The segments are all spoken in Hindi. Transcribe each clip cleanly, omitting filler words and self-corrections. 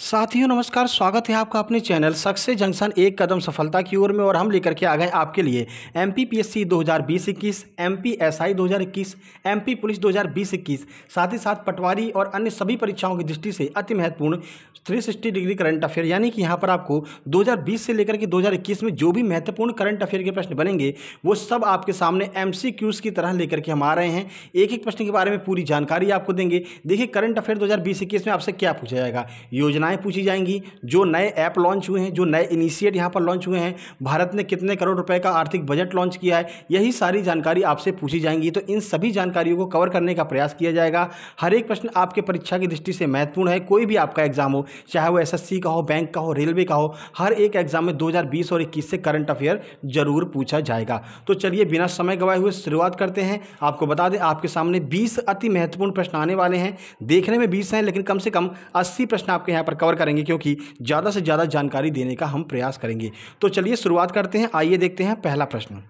साथियों नमस्कार, स्वागत है आपका अपने चैनल सक्सेस जंक्शन एक कदम सफलता की ओर में। और हम लेकर के आ गए आपके लिए एमपीपीएससी 2020-21, एमपीएसआई 2021, एमपी पुलिस 2020-21, साथ ही साथ पटवारी और अन्य सभी परीक्षाओं की दृष्टि से अति महत्वपूर्ण 360 डिग्री करंट अफेयर, यानी कि यहाँ पर आपको 2020 से लेकर के 2021 में जो भी महत्वपूर्ण करंट अफेयर के प्रश्न बनेंगे वो सब आपके सामने एमसीक्यूज की तरह लेकर के हम आ रहे हैं। एक एक प्रश्न के बारे में पूरी जानकारी आपको देंगे। देखिए, करंट अफेयर 2020-21 में आपसे क्या पूछा जाएगा, योजनाएं पूछी जाएंगी, जो नए ऐप लॉन्च हुए हैं, जो नए इनिशिएट यहाँ पर लॉन्च हुए हैं, भारत ने कितने करोड़ रुपए का आर्थिक बजट लॉन्च किया है, यही सारी जानकारी आपसे पूछी जाएंगी। तो इन सभी जानकारियों को कवर करने का प्रयास किया जाएगा। हर एक प्रश्न आपके परीक्षा की दृष्टि से महत्वपूर्ण है। कोई भी आपका एग्जाम हो, चाहे वो एसएससी का हो, बैंक का हो, रेलवे का हो, हर एक एग्जाम में 2020 और 21 से करंट अफेयर जरूर पूछा जाएगा। तो चलिए बिना समय गवाए हुए शुरुआत करते हैं। आपको बता दें, आपके सामने 20 अति महत्वपूर्ण प्रश्न आने वाले हैं। देखने में 20 हैं, लेकिन कम से कम 80 प्रश्न आपके यहाँ पर कवर करेंगे, क्योंकि ज़्यादा से ज़्यादा जानकारी देने का हम प्रयास करेंगे। तो चलिए शुरुआत करते हैं। आइए देखते हैं पहला प्रश्न।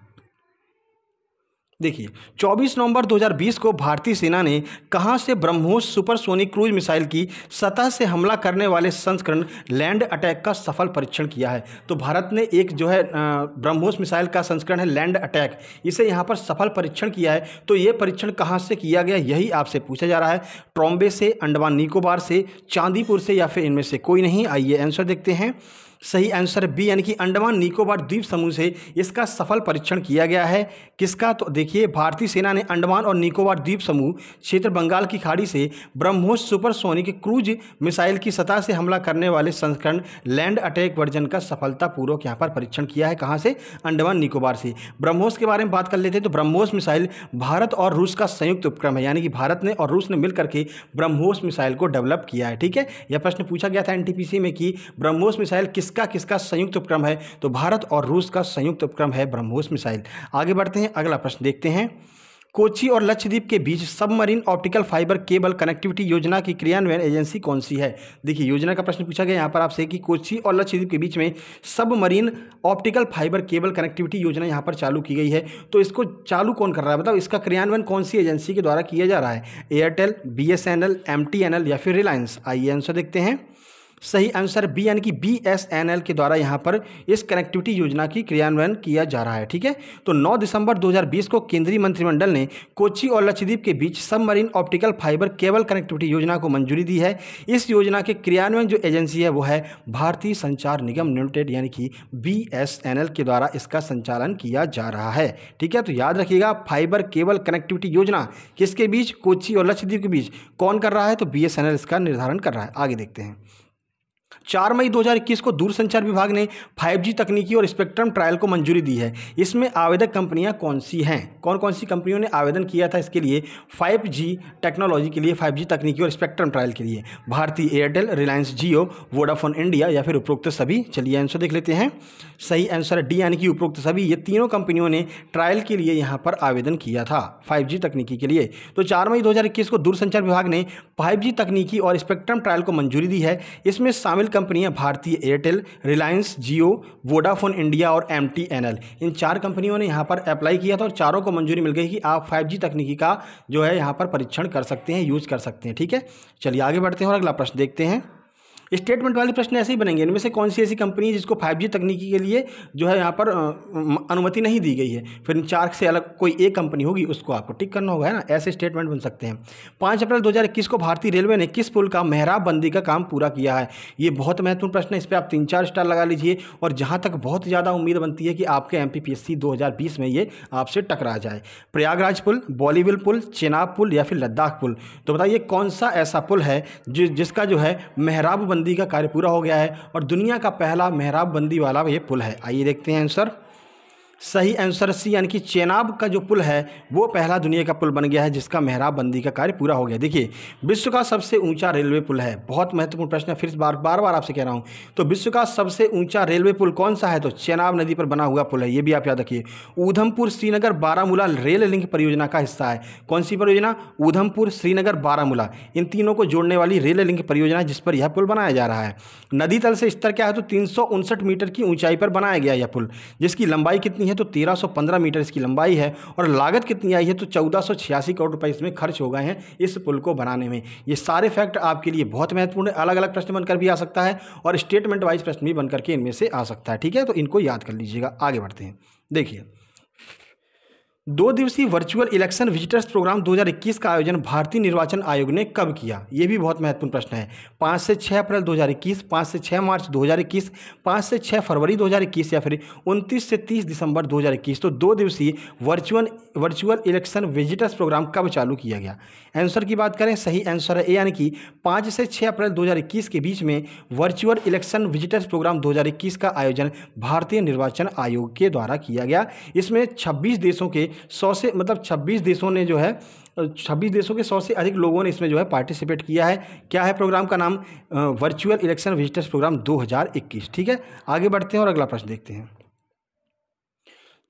देखिए, 24 नवंबर 2020 को भारतीय सेना ने कहां से ब्रह्मोस सुपरसोनिक क्रूज मिसाइल की सतह से हमला करने वाले संस्करण लैंड अटैक का सफल परीक्षण किया है। तो भारत ने एक जो है ब्रह्मोस मिसाइल का संस्करण है लैंड अटैक, इसे यहां पर सफल परीक्षण किया है। तो ये परीक्षण कहां से किया गया, यही आपसे पूछा जा रहा है। ट्रॉम्बे से, अंडमान निकोबार से, चांदीपुर से, या फिर इनमें से कोई नहीं। आइए आंसर देखते हैं। सही आंसर बी, यानी कि अंडमान निकोबार द्वीप समूह से इसका सफल परीक्षण किया गया है। किसका, तो देखिए, भारतीय सेना ने अंडमान और निकोबार द्वीप समूह क्षेत्र बंगाल की खाड़ी से ब्रह्मोस सुपरसोनिक क्रूज मिसाइल की सतह से हमला करने वाले संस्करण लैंड अटैक वर्जन का सफलतापूर्वक यहाँ पर परीक्षण किया है। कहाँ से, अंडमान निकोबार से। ब्रह्मोस के बारे में बात कर लेते हैं। तो ब्रह्मोस मिसाइल भारत और रूस का संयुक्त उपक्रम है, यानी कि भारत ने और रूस ने मिलकर के ब्रह्मोस मिसाइल को डेवलप किया है। ठीक है, यह प्रश्न पूछा गया था एनटीपीसी में कि ब्रह्मोस मिसाइल किसका संयुक्त उपक्रम है। तो भारत और रूस का संयुक्त उपक्रम है ब्रह्मोस मिसाइल। आगे बढ़ते हैं, अगला प्रश्न देखते हैं। कोच्चि और लक्षद्वीप के बीच submarine optical fibre cable connectivity योजना की क्रियान्वयन एजेंसी कौन सी है। देखिए, योजना का प्रश्न पूछा गया यहाँ पर आपसे कि कोच्चि और लक्षद्वीप के बीच में submarine optical fibre cable connectivity योजना यहाँ पर चालू की गई है। तो इसको चालू कौन कर रहा है, मतलब इसका क्रियान्वयन कौन सी एजेंसी के द्वारा किया जा रहा है। एयरटेल, बीएसएनएल, एमटीएनएल या फिर रिलायंस। आइए आंसर देखते हैं। सही आंसर बी, यानी कि बीएसएनएल के द्वारा यहां पर इस कनेक्टिविटी योजना की क्रियान्वयन किया जा रहा है। ठीक है, तो 9 दिसंबर 2020 को केंद्रीय मंत्रिमंडल ने कोच्चि और लक्षद्वीप के बीच submarine optical fibre cable connectivity योजना को मंजूरी दी है। इस योजना के क्रियान्वयन जो एजेंसी है वो है भारतीय संचार निगम लिमिटेड, यानी कि बीएसएनएल के द्वारा इसका संचालन किया जा रहा है। ठीक है, तो याद रखिएगा, फाइबर केबल कनेक्टिविटी योजना किसके बीच, कोच्चि और लक्षद्वीप के बीच कौन कर रहा है, तो बीएसएनएल इसका निर्धारण कर रहा है। आगे देखते हैं। 4 मई 2021 को दूरसंचार विभाग ने 5G तकनीकी और स्पेक्ट्रम ट्रायल को मंजूरी दी है। इसमें आवेदक कंपनियां कौन सी हैं, कौन कौन सी कंपनियों ने आवेदन किया था इसके लिए, 5G टेक्नोलॉजी के लिए, 5G तकनीकी और स्पेक्ट्रम ट्रायल के लिए। भारतीय एयरटेल, रिलायंस जियो, वोडाफोन इंडिया या फिर उपरोक्त सभी। चलिए आंसर देख लेते हैं। सही आंसर डी, यानी कि उपरोक्त सभी। ये तीनों कंपनियों ने ट्रायल के लिए यहाँ पर आवेदन किया था 5G तकनीकी के लिए। तो 4 मई 2021 को दूरसंचार विभाग ने 5G तकनीकी और स्पेक्ट्रम ट्रायल को मंजूरी दी है। इसमें शामिल कंपनियां भारतीय एयरटेल, रिलायंस जियो, वोडाफोन इंडिया और एमटीएनएल। इन 4 कंपनियों ने यहां पर अप्लाई किया था और चारों को मंजूरी मिल गई कि आप 5G तकनीकी का जो है यहां पर परीक्षण कर सकते हैं, यूज कर सकते हैं। ठीक है, चलिए आगे बढ़ते हैं और अगला प्रश्न देखते हैं। स्टेटमेंट वाले प्रश्न ऐसे ही बनेंगे। इनमें से कौन सी ऐसी कंपनी है जिसको 5G तकनीकी के लिए जो है यहाँ पर अनुमति नहीं दी गई है। फिर 4 से अलग कोई एक कंपनी होगी, उसको आपको टिक करना होगा, है ना। ऐसे स्टेटमेंट बन सकते हैं। 5 अप्रैल 2021 को भारतीय रेलवे ने किस पुल का मेहराब बंदी का काम पूरा किया है। ये बहुत महत्वपूर्ण प्रश्न है, इस पर आप 3-4 स्टार लगा लीजिए। और जहाँ तक बहुत ज़्यादा उम्मीद बनती है कि आपके एमपीपीएससी 2020 में ये आपसे टकरा जाए। प्रयागराज पुल, बॉलीवुड पुल, चेनाब पुल या फिर लद्दाख पुल। तो बताइए कौन सा ऐसा पुल है जिसका जो है मेहराब बंदी का कार्य पूरा हो गया है और दुनिया का पहला मेहराब बंदी वाला ये पुल है। आइए देखते हैं आंसर। सही आंसर सी, यानी कि चेनाब का जो पुल है वो पहला दुनिया का पुल बन गया है जिसका मेहराब बंदी का कार्य पूरा हो गया। देखिए, विश्व का सबसे ऊंचा रेलवे पुल है, बहुत महत्वपूर्ण प्रश्न है, फिर बार बार आपसे कह रहा हूं। तो विश्व का सबसे ऊंचा रेलवे पुल कौन सा है, तो चेनाब नदी पर बना हुआ पुल है, ये भी आप याद रखिए। ऊधमपुर श्रीनगर बारामूला रेल लिंक परियोजना का हिस्सा है। कौन सी परियोजना, ऊधमपुर श्रीनगर बारामूला, इन तीनों को जोड़ने वाली रेल लिंक परियोजना जिस पर यह पुल बनाया जा रहा है। नदी तल से स्तर क्या है, तो 359 मीटर की ऊंचाई पर बनाया गया यह पुल, जिसकी लंबाई कितनी कितनी है तो 1315 मीटर इसकी लंबाई है और लागत कितनी आई है तो 1486 करोड़ रुपए इसमें खर्च हो गए हैं इस पुल को बनाने में। ये सारे फैक्ट आपके लिए बहुत महत्वपूर्ण है, अलग अलग प्रश्न बनकर भी आ सकता है और स्टेटमेंट वाइज प्रश्न भी बनकर के इनमें से आ सकता है। ठीक है, तो इनको याद कर लीजिएगा। आगे बढ़ते हैं। देखिए, 2 दिवसीय वर्चुअल इलेक्शन विजिटर्स प्रोग्राम 2021 का आयोजन भारतीय निर्वाचन आयोग ने कब किया? ये भी बहुत महत्वपूर्ण प्रश्न है। 5 से 6 अप्रैल 2021, 5 से 6 मार्च 2021, 5 से 6 फरवरी 2021 या फिर 29 से 30 दिसंबर 2021। तो 2 दिवसीय वर्चुअल इलेक्शन विजिटर्स प्रोग्राम कब चालू किया गया? आंसर की बात करें, सही आंसर है ए, यानी कि 5 से 6 अप्रैल 2021 के बीच में वर्चुअल इलेक्शन विजिटर्स प्रोग्राम 2021 का आयोजन भारतीय निर्वाचन आयोग के द्वारा किया गया। इसमें 26 देशों के 100 से 26 देशों ने जो है 26 देशों के 100 से अधिक लोगों ने इसमें जो है पार्टिसिपेट किया है। क्या है प्रोग्राम का नाम? Virtual election visitors programme 2021। ठीक है, आगे बढ़ते हैं और अगला प्रश्न देखते हैं।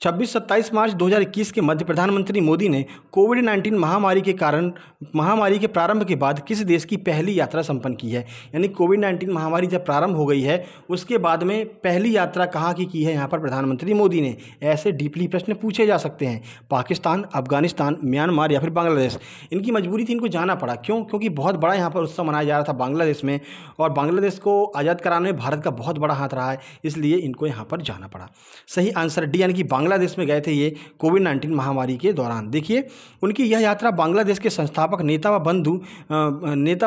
26-27 मार्च 2021 के मध्य प्रधानमंत्री मोदी ने कोविड-19 महामारी के प्रारंभ के बाद किस देश की पहली यात्रा संपन्न की है? यानी कोविड-19 महामारी जब प्रारंभ हो गई है उसके बाद में पहली यात्रा कहाँ की है यहाँ पर प्रधानमंत्री मोदी ने? ऐसे डीपली प्रश्न पूछे जा सकते हैं। पाकिस्तान, अफगानिस्तान, म्यांमार या फिर बांग्लादेश। इनकी मजबूरी थी, इनको जाना पड़ा। क्यों? क्योंकि बहुत बड़ा यहाँ पर उत्सव मनाया जा रहा था बांग्लादेश में और बांग्लादेश को आज़ाद कराने में भारत का बहुत बड़ा हाथ रहा है, इसलिए इनको यहाँ पर जाना पड़ा। सही आंसर डी, यानी कि बांग्लादेश में गए थे ये कोविड-19 महामारी के दौरान। देखिए, उनकी यह यात्रा बांग्लादेश के संस्थापक नेता व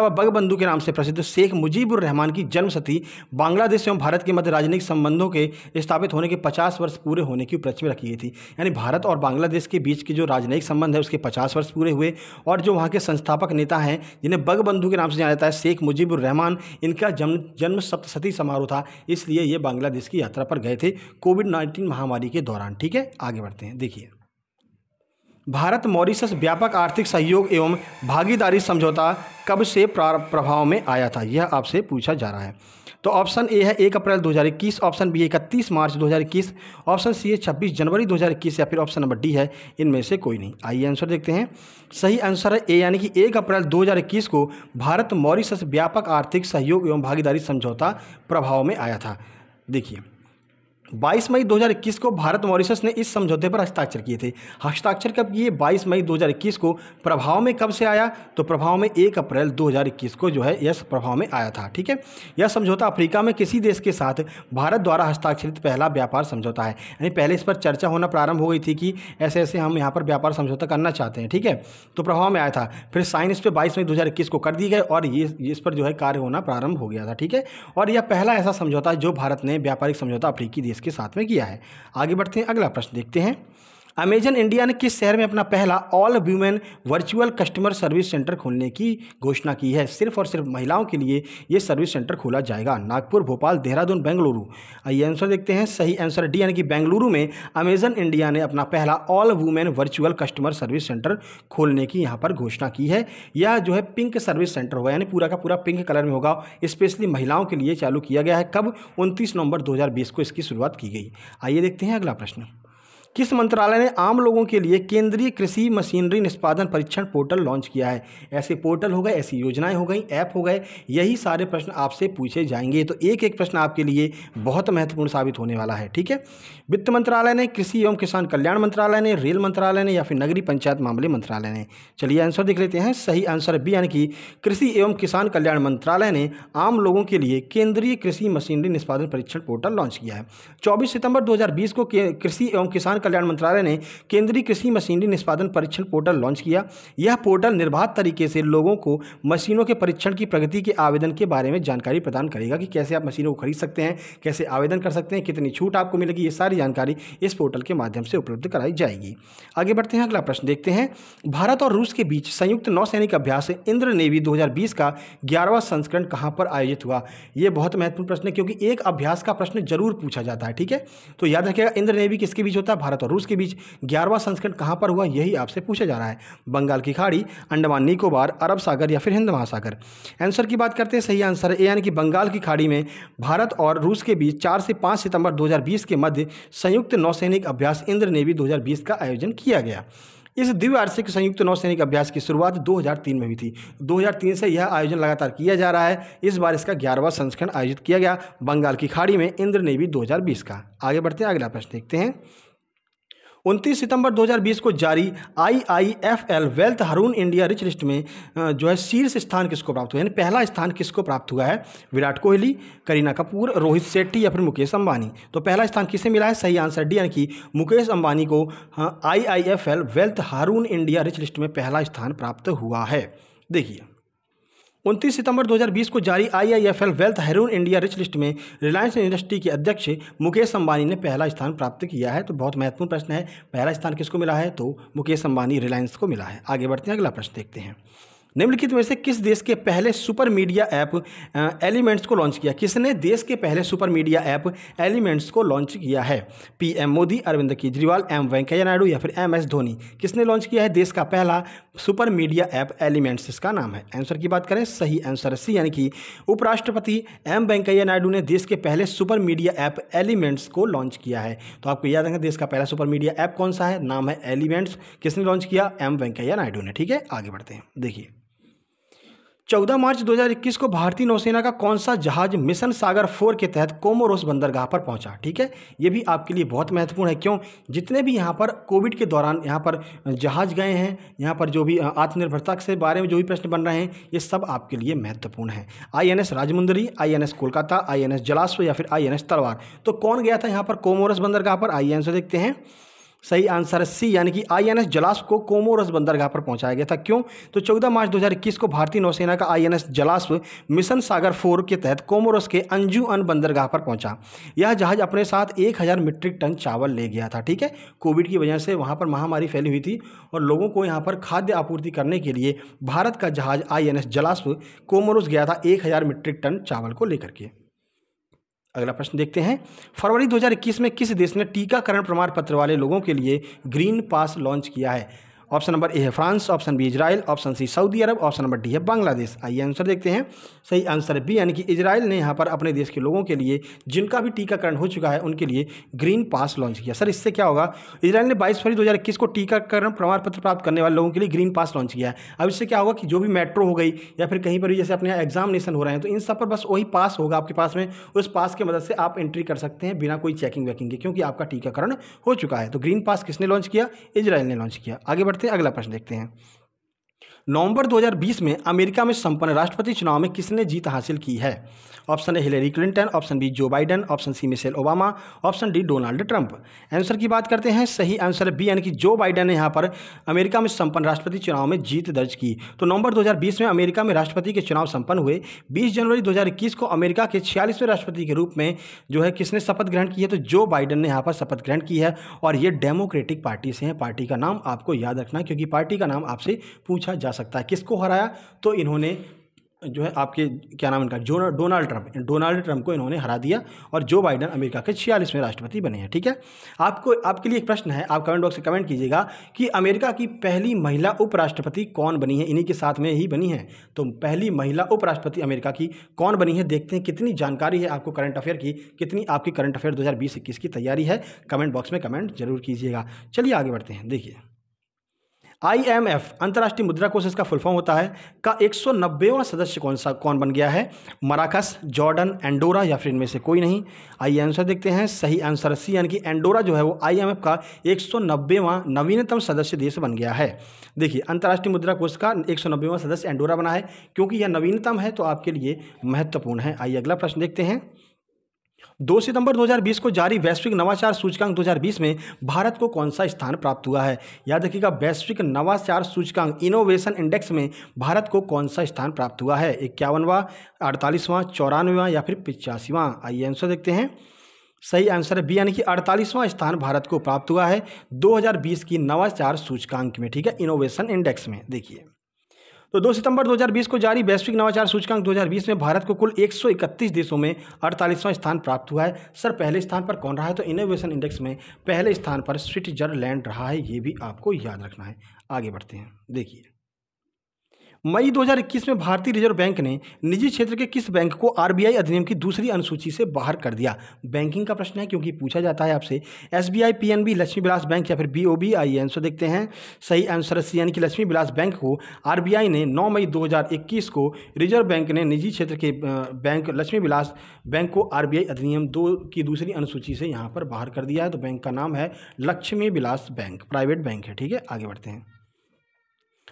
बंगबंधु के नाम से प्रसिद्ध शेख मुजीबुर रहमान की जन्मशती बांग्लादेश एवं भारत के मध्य राजनीतिक संबंधों के स्थापित होने के 50 वर्ष पूरे होने की उपलक्ष्य में रखी गई थी। यानी भारत और बांग्लादेश के बीच के जो राजनयिक संबंध है उसके 50 वर्ष पूरे हुए और जो वहाँ के संस्थापक नेता हैं जिन्हें बंगबंधु के नाम से जाना जाता है, शेख मुजीबुर रहमान, इनका जन्म सप्तशती समारोह था, इसलिए ये बांग्लादेश की यात्रा पर गए थे कोविड-19 महामारी के दौरान। ठीक है, आगे बढ़ते हैं। देखिए, भारत मॉरिशस व्यापक आर्थिक सहयोग एवं भागीदारी समझौता कब से प्रभाव में आया था? यह आपसे पूछा जा रहा है। तो ऑप्शन ए है 1 अप्रैल 2021, ऑप्शन बी है 31 मार्च 2021, ऑप्शन सी है 26 जनवरी 2021 या फिर ऑप्शन नंबर डी है इनमें से कोई नहीं। आइए आंसर देखते हैं। सही आंसर है ए, यानी कि 1 अप्रैल 2021 को भारत मॉरिशस व्यापक आर्थिक सहयोग एवं भागीदारी समझौता प्रभाव में आया था। देखिए, 22 मई 2021 को भारत मॉरिशस ने इस समझौते पर हस्ताक्षर किए थे। हस्ताक्षर कब किए? 22 मई 2021 को। प्रभाव में कब से आया? तो प्रभाव में 1 अप्रैल 2021 को जो है यह प्रभाव में आया था। ठीक है, यह समझौता अफ्रीका में किसी देश के साथ भारत द्वारा हस्ताक्षरित पहला व्यापार समझौता है। यानी पहले इस पर चर्चा होना प्रारंभ हो गई थी कि ऐसे ऐसे हम यहाँ पर व्यापार समझौता करना चाहते हैं। ठीक है, तो प्रभाव में आया था, फिर साइन इस पर 22 मई 2021 को कर दी गए और ये इस पर जो है कार्य होना प्रारंभ हो गया था। ठीक है, और यह पहला ऐसा समझौता है जो भारत ने व्यापारिक समझौता अफ्रीकी देश के साथ में किया है। आगे बढ़ते हैं, अगला प्रश्न देखते हैं। अमेजन इंडिया ने किस शहर में अपना पहला all women virtual customer service centre खोलने की घोषणा की है? सिर्फ और सिर्फ महिलाओं के लिए ये सर्विस सेंटर खोला जाएगा। नागपुर, भोपाल, देहरादून, बेंगलुरु। आइए आंसर देखते हैं। सही आंसर डी, यानी कि बेंगलुरु में अमेजन इंडिया ने अपना पहला all women virtual customer service centre खोलने की यहाँ पर घोषणा की है। यह जो है पिंक सर्विस सेंटर होगा, यानी पूरा का पूरा पिंक कलर में होगा, स्पेशली महिलाओं के लिए चालू किया गया है। कब? 29 नवंबर 2020 को इसकी शुरुआत की गई। आइए देखते हैं अगला प्रश्न। किस मंत्रालय ने आम लोगों के लिए केंद्रीय कृषि मशीनरी निष्पादन परीक्षण पोर्टल लॉन्च किया है? ऐसे पोर्टल हो गए, ऐसी योजनाएं हो गई, ऐप हो गए, यही सारे प्रश्न आपसे पूछे जाएंगे। तो एक एक प्रश्न आपके लिए बहुत महत्वपूर्ण साबित होने वाला है। ठीक है, वित्त मंत्रालय ने, कृषि एवं किसान कल्याण मंत्रालय ने, रेल मंत्रालय ने या फिर नगरीय पंचायत मामले मंत्रालय ने? चलिए आंसर देख लेते हैं। सही आंसर बी, यानी कि कृषि एवं किसान कल्याण मंत्रालय ने आम लोगों के लिए केंद्रीय कृषि मशीनरी निष्पादन परीक्षण पोर्टल लॉन्च किया है। 24 सितंबर 2020 को कृषि एवं किसान कल्याण मंत्रालय ने केंद्रीय कृषि मशीनरी निष्पादन परीक्षण पोर्टल लॉन्च किया। यह पोर्टल निर्बाध तरीके से लोगों को मशीनों के परीक्षण की प्रगति के आवेदन के बारे में जानकारी प्रदान करेगा कि कैसे आप मशीनों को खरीद सकते हैं, कैसे आवेदन कर सकते हैं, कितनी छूट आपको मिलेगी, ये सारी जानकारी इस पोर्टल के माध्यम से उपलब्ध कराई जाएगी। आगे बढ़ते हैं, अगला प्रश्न देखते हैं। भारत और रूस के बीच संयुक्त नौसैनिक अभ्यास इंद्र नेवी 2020 का 11वां संस्करण कहां पर आयोजित हुआ? यह बहुत महत्वपूर्ण प्रश्न है क्योंकि एक अभ्यास का प्रश्न जरूर पूछा जाता है। ठीक है, तो याद रखिएगा इंद्र नेवी किसके बीच होता है? भारत और रूस के बीच। 11वां संस्करण कहां पर हुआ? यही आपसे पूछा जा रहा है। बंगाल की खाड़ी, अंडमान निकोबार, अरब सागर या फिर हिंद महासागर? आंसर की बात करते हैं, सही आंसर है ए, यानी कि बंगाल की खाड़ी में भारत और रूस के बीच 4 से 5 सितंबर 2020 के मध्य संयुक्त नौसैनिक अभ्यास इंद्र नेवी 2020 का आयोजन किया गया। इस द्विवार्षिक संयुक्त नौसैनिक अभ्यास की शुरुआत 2003 में हुई थी। 2003 से यह आयोजन लगातार किया जा रहा है। इस बार इसका 11वां संस्करण आयोजित किया गया बंगाल की खाड़ी में इंद्र नेवी 2020 का। आगे बढ़ते हैं, अगला प्रश्न देखते हैं। 29 सितंबर 2020 को जारी IIFL वेल्थ हारून इंडिया रिच लिस्ट में जो है शीर्ष स्थान किसको प्राप्त हुआ, यानी पहला स्थान किसको प्राप्त हुआ है? विराट कोहली, करीना कपूर, रोहित शेट्टी या फिर मुकेश अंबानी? तो पहला स्थान किसे मिला है? सही आंसर डी, यानी कि मुकेश अंबानी को IIFL वेल्थ हारून इंडिया रिच लिस्ट में पहला स्थान प्राप्त हुआ है। देखिए 29 सितंबर 2020 को जारी IIFL वेल्थ हारून इंडिया रिच लिस्ट में रिलायंस इंडस्ट्री के अध्यक्ष मुकेश अंबानी ने पहला स्थान प्राप्त किया है। तो बहुत महत्वपूर्ण प्रश्न है, पहला स्थान किसको मिला है? तो मुकेश अंबानी रिलायंस को मिला है। आगे बढ़ते हैं, अगला प्रश्न देखते हैं। निम्नलिखित में से किस देश के पहले सुपर मीडिया ऐप एलिमेंट्स को लॉन्च किया? किसने देश के पहले सुपर मीडिया ऐप एलिमेंट्स को लॉन्च किया है? PM मोदी, अरविंद केजरीवाल, M वेंकैया नायडू या फिर MS धोनी? किसने लॉन्च किया है देश का पहला सुपर मीडिया ऐप एलिमेंट्स? इसका नाम है। आंसर की बात करें, सही आंसर सी, यानी कि उपराष्ट्रपति M वेंकैया नायडू ने देश के पहले सुपर मीडिया ऐप एलिमेंट्स को लॉन्च किया है। तो आपको याद रखना, देश का पहला सुपर मीडिया ऐप कौन सा है? नाम है एलिमेंट्स। किसने लॉन्च किया? M वेंकैया नायडू ने। ठीक है, आगे बढ़ते हैं। देखिए 14 मार्च 2021 को भारतीय नौसेना का कौन सा जहाज मिशन सागर 4 के तहत कोमोरोस बंदरगाह पर पहुंचा? ठीक है, ये भी आपके लिए बहुत महत्वपूर्ण है। क्यों? जितने भी यहाँ पर कोविड के दौरान यहाँ पर जहाज गए हैं, यहाँ पर जो भी आत्मनिर्भरता से बारे में जो भी प्रश्न बन रहे हैं, ये सब आपके लिए महत्वपूर्ण है। INS Rajahmundry, INS Kolkata, INS Jalashwa या फिर INS तलवार? तो कौन गया था यहाँ पर कोमोरोस बंदरगाह पर? आइए आंसर देखते हैं। सही आंसर है सी, यानी कि INS जलाश्व को कोमोरोस बंदरगाह पर पहुंचाया गया था। क्यों? तो 14 मार्च 2021 को भारतीय नौसेना का INS जलाश्व मिशन सागर 4 के तहत कोमोरोस के अंजुअन बंदरगाह पर पहुंचा। यह जहाज अपने साथ 1000 मीट्रिक टन चावल ले गया था। ठीक है, कोविड की वजह से वहां पर महामारी फैली हुई थी और लोगों को यहाँ पर खाद्य आपूर्ति करने के लिए भारत का जहाज INS जलाश्व कोमोरोस गया था 1000 मीट्रिक टन चावल को लेकर के। अगला प्रश्न देखते हैं। फरवरी 2021 में किस देश ने टीकाकरण प्रमाण पत्र वाले लोगों के लिए ग्रीन पास लॉन्च किया है? ऑप्शन नंबर ए है France, option B Israel, option C Saudi Arabia, option number D है बांग्लादेश। आइए आंसर देखते हैं। सही आंसर है बी, यानी कि इजराइल ने यहाँ पर अपने देश के लोगों के लिए जिनका भी टीकाकरण हो चुका है उनके लिए ग्रीन पास लॉन्च किया। सर इससे क्या होगा? इजराइल ने 22 फरवरी 2021 को टीकाकरण प्रमाण पत्र प्राप्त करने वाले लोगों के लिए ग्रीन पास लॉन्च किया है। अब इससे क्या होगा कि जो भी मेट्रो हो गई या फिर कहीं पर भी जैसे अपने यहाँ एग्जामिनेशन हो रहे हैं, तो इन सब पर बस वही पास होगा आपके पास में, उस पास की मदद से आप एंट्री कर सकते हैं बिना कोई चेकिंग वेकिंग के, क्योंकि आपका टीकाकरण हो चुका है। तो ग्रीन पास किसने लॉन्च किया? इजराइल ने लॉन्च किया। आगे बढ़ते हैं, अगला प्रश्न देखते हैं। नवंबर 2020 में अमेरिका में संपन्न राष्ट्रपति चुनाव में किसने जीत हासिल की है? Option A Hillary Clinton, option B Joe Biden, option C Michelle Obama, option D Donald Trump. Answer की बात करते हैं, सही आंसर बी, यानी कि जो बाइडेन ने यहाँ पर अमेरिका में संपन्न राष्ट्रपति चुनाव में जीत दर्ज की। तो नवंबर 2020 में अमेरिका में राष्ट्रपति के चुनाव संपन्न हुए। 20 जनवरी 2021 को अमेरिका के 46वें राष्ट्रपति के रूप में जो है किसने शपथ ग्रहण की है? तो जो बाइडेन ने यहाँ पर शपथ ग्रहण की है और ये डेमोक्रेटिक पार्टी से हैं। पार्टी का नाम आपको याद रखना है, क्योंकि पार्टी का नाम आपसे पूछा जा सकता है। किसको हराया? तो इन्होंने जो है आपके क्या नाम इनका, डोनाल्ड ट्रंप को इन्होंने हरा दिया और जो बाइडेन अमेरिका के 46वें राष्ट्रपति बने हैं। ठीक है, आपके लिए एक प्रश्न है, आप कमेंट बॉक्स में कमेंट कीजिएगा कि अमेरिका की पहली महिला उपराष्ट्रपति कौन बनी है? इन्हीं के साथ में ही बनी है। तो पहली महिला उपराष्ट्रपति अमेरिका की कौन बनी है? देखते हैं कितनी जानकारी है आपको करंट अफेयर की, कितनी आपकी करंट अफेयर 2020-21 की तैयारी है। कमेंट बॉक्स में कमेंट जरूर कीजिएगा। चलिए आगे बढ़ते हैं। देखिए IMF अंतर्राष्ट्रीय मुद्रा कोष इसका फुल फॉर्म होता है का 190वां सदस्य कौन बन गया है? मराकस, जॉर्डन, एंडोरा या फिर इनमें से कोई नहीं? आइए आंसर देखते हैं। सही आंसर सी, यानी कि एंडोरा जो है वो IMF का 190वां नवीनतम सदस्य देश बन गया है। देखिए अंतर्राष्ट्रीय मुद्रा कोष का 190वां सदस्य एंडोरा बना है, क्योंकि यह नवीनतम है तो आपके लिए महत्वपूर्ण है। आइए अगला प्रश्न देखते हैं। 2 सितंबर 2020 को जारी वैश्विक नवाचार सूचकांक 2020 में भारत को कौन सा स्थान प्राप्त हुआ है? याद रखिएगा, वैश्विक नवाचार सूचकांक इनोवेशन इंडेक्स में भारत को कौन सा स्थान प्राप्त हुआ है? 51वां, 48वां, 94वां या फिर 85वां? आइए आंसर देखते हैं। सही आंसर है बी, यानी कि 48वां स्थान भारत को प्राप्त हुआ है 2020 की नवाचार सूचकांक में। ठीक है, इनोवेशन इंडेक्स में। देखिए तो 2 सितंबर 2020 को जारी वैश्विक नवाचार सूचकांक 2020 में भारत को कुल 131 देशों में 48वां स्थान प्राप्त हुआ है। सर पहले स्थान पर कौन रहा है? तो इनोवेशन इंडेक्स में पहले स्थान पर स्विट्जरलैंड रहा है, ये भी आपको याद रखना है। आगे बढ़ते हैं। देखिए मई 2021 में भारतीय रिजर्व बैंक ने निजी क्षेत्र के किस बैंक को आरबीआई अधिनियम की दूसरी अनुसूची से बाहर कर दिया? बैंकिंग का प्रश्न है क्योंकि पूछा जाता है आपसे। SBI, PNB, Lakshmi Vilas bank या फिर बीओबी। आंसर देखते हैं। सही आंसर सी यानी कि लक्ष्मी विलास बैंक को आरबीआई ने 9 मई 2021 को रिजर्व बैंक ने निजी क्षेत्र के बैंक लक्ष्मी विलास बैंक को आरबीआई अधिनियम 2 की दूसरी अनुसूची से यहाँ पर बाहर कर दिया है। तो बैंक का नाम है Lakshmi Vilas bank, private bank है। ठीक है, आगे बढ़ते हैं।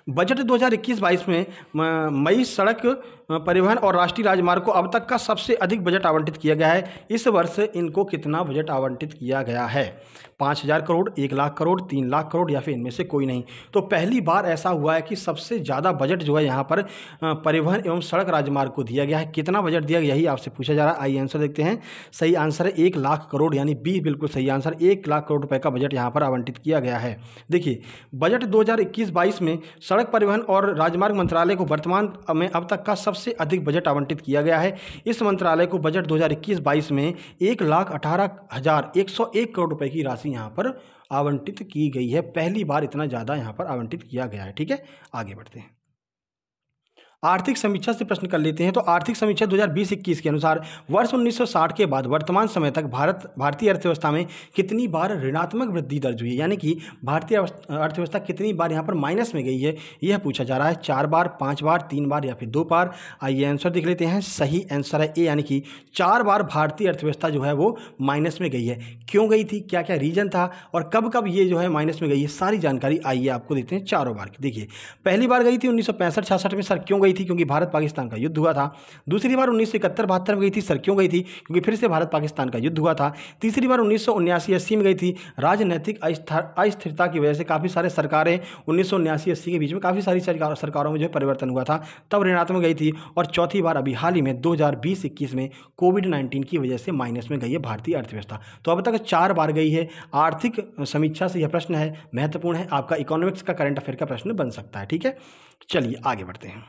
बजट 2021-22 में मई सड़क परिवहन और राष्ट्रीय राजमार्ग को अब तक का सबसे अधिक बजट आवंटित किया गया है। इस वर्ष इनको कितना बजट आवंटित किया गया है? 5,000 करोड़, 1 लाख करोड़, 3 लाख करोड़ या फिर इनमें से कोई नहीं। तो पहली बार ऐसा हुआ है कि सबसे ज़्यादा बजट जो है यहाँ पर परिवहन एवं सड़क राजमार्ग को दिया गया है। कितना बजट दिया गया यही आपसे पूछा जा रहा है। आइए आंसर देखते हैं। सही आंसर है 1 लाख करोड़ यानी बी बिल्कुल सही आंसर। 1 लाख करोड़ रुपए का बजट यहाँ पर आवंटित किया गया है। देखिए, बजट 2021-22 में सड़क परिवहन और राजमार्ग मंत्रालय को वर्तमान में अब तक का सबसे अधिक बजट आवंटित किया गया है। इस मंत्रालय को बजट 2021-22 में 1,18,101 करोड़ रुपए की राशि यहाँ पर आवंटित की गई है। पहली बार इतना ज़्यादा यहाँ पर आवंटित किया गया है। ठीक है, आगे बढ़ते हैं। आर्थिक समीक्षा से प्रश्न कर लेते हैं। तो आर्थिक समीक्षा 2020-21 के अनुसार वर्ष 1960 के बाद वर्तमान समय तक भारतीय अर्थव्यवस्था में कितनी बार ऋणात्मक वृद्धि दर्ज हुई है, यानी कि भारतीय अर्थव्यवस्था कितनी बार यहाँ पर माइनस में गई है, यह पूछा जा रहा है। 4 बार, 5 बार, 3 बार या फिर 2 बार। आइए आंसर देख लेते हैं। सही आंसर है ए यानी कि 4 बार भारतीय अर्थव्यवस्था जो है वो माइनस में गई है। क्यों गई थी, क्या क्या रीजन था और कब कब ये जो है माइनस में गई है, सारी जानकारी आइए आपको देते हैं चारों बार की। देखिए, पहली बार गई थी 1965-66 में। सर क्यों गई थी? क्योंकि भारत पाकिस्तान का युद्ध हुआ था। दूसरी बार 1971-72 में गई थी। सर क्यों गई थी? क्योंकि फिर से भारत पाकिस्तान का युद्ध हुआ था। तीसरी बार 1979-80 में गई थी। राजनीतिक अस्थिरता की वजह से काफ़ी सारे सरकारें 1979-80 के बीच में काफ़ी सारी सरकारों में जो परिवर्तन हुआ था, तब ऋणात्मक गई थी। और चौथी बार अभी हाल ही में 2020-21 में कोविड-19 की वजह से माइनस में गई है भारतीय अर्थव्यवस्था। तो अब तक 4 बार गई है। आर्थिक समीक्षा से यह प्रश्न है, महत्वपूर्ण है, आपका इकोनॉमिक्स का करंट अफेयर का प्रश्न बन सकता है। ठीक है, चलिए आगे बढ़ते हैं।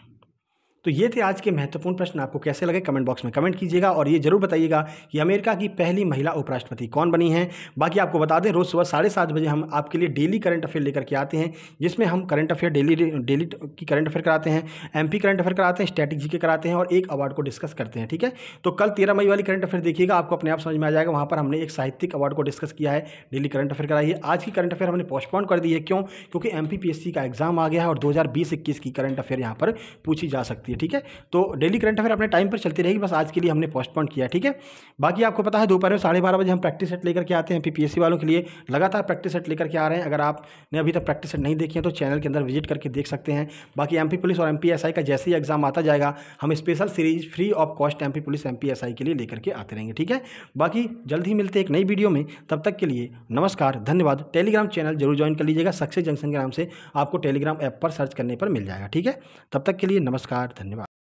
तो ये थे आज के महत्वपूर्ण प्रश्न। आपको कैसे लगे कमेंट बॉक्स में कमेंट कीजिएगा और ये जरूर बताइएगा कि अमेरिका की पहली महिला उपराष्ट्रपति कौन बनी है। बाकी आपको बता दें, रोज़ सुबह 7:30 बजे हम आपके लिए डेली करंट अफेयर लेकर के आते हैं, जिसमें हम करंट अफेयर डेली की करंट अफेयर कराते हैं, एमपी करंट अफेयर कराते हैं, स्टैटिक जीके कराते हैं और एक अवार्ड को डिस्कस करते हैं। ठीक है, तो कल 13 मई वाली करंट अफेयर देखिएगा, आपको अपने आप समझ में आ जाएगा। वहाँ पर हमने एक साहित्यिक अवार्ड को डिस्कस किया है, डेली करंट अफेयर कराई है। आज की करंट अफेयर हमने पोस्टपोन कर दी है। क्यों? क्योंकि एमपीपीएससी का एग्जाम आ गया है और 2020-21 की करंट अफेयर यहाँ पर पूछी जा सकती है। ठीक है, तो डेली करंट अफेयर अपने टाइम पर चलती रहेगी, बस आज के लिए हमने पोस्टपोन किया। ठीक है, बाकी आपको पता है दोपहर में 12:30 बजे हम प्रैक्टिस सेट लेकर के आते हैं। एमपीपीएससी वालों के लिए लगातार प्रैक्टिस सेट लेकर के आ रहे हैं। अगर आपने अभी तक प्रैक्टिस सेट नहीं देखी है तो चैनल के अंदर विजिट करके देख सकते हैं। बाकी एमपी पुलिस और एमपीएसआई का जैसे ही एग्जाम आता जाएगा, हम special series free of cost MP police MPSI के लिए लेकर के आते रहेंगे। ठीक है, बाकी जल्द ही मिलते हैं एक नई वीडियो में। तब तक के लिए नमस्कार, धन्यवाद। टेलीग्राम चैनल जरूर ज्वाइन कर लीजिएगा, सक्सेस जंक्शन के नाम से आपको टेलीग्राम ऐप पर सर्च करने पर मिल जाएगा। ठीक है, तब तक के लिए नमस्कार, धन्यवाद।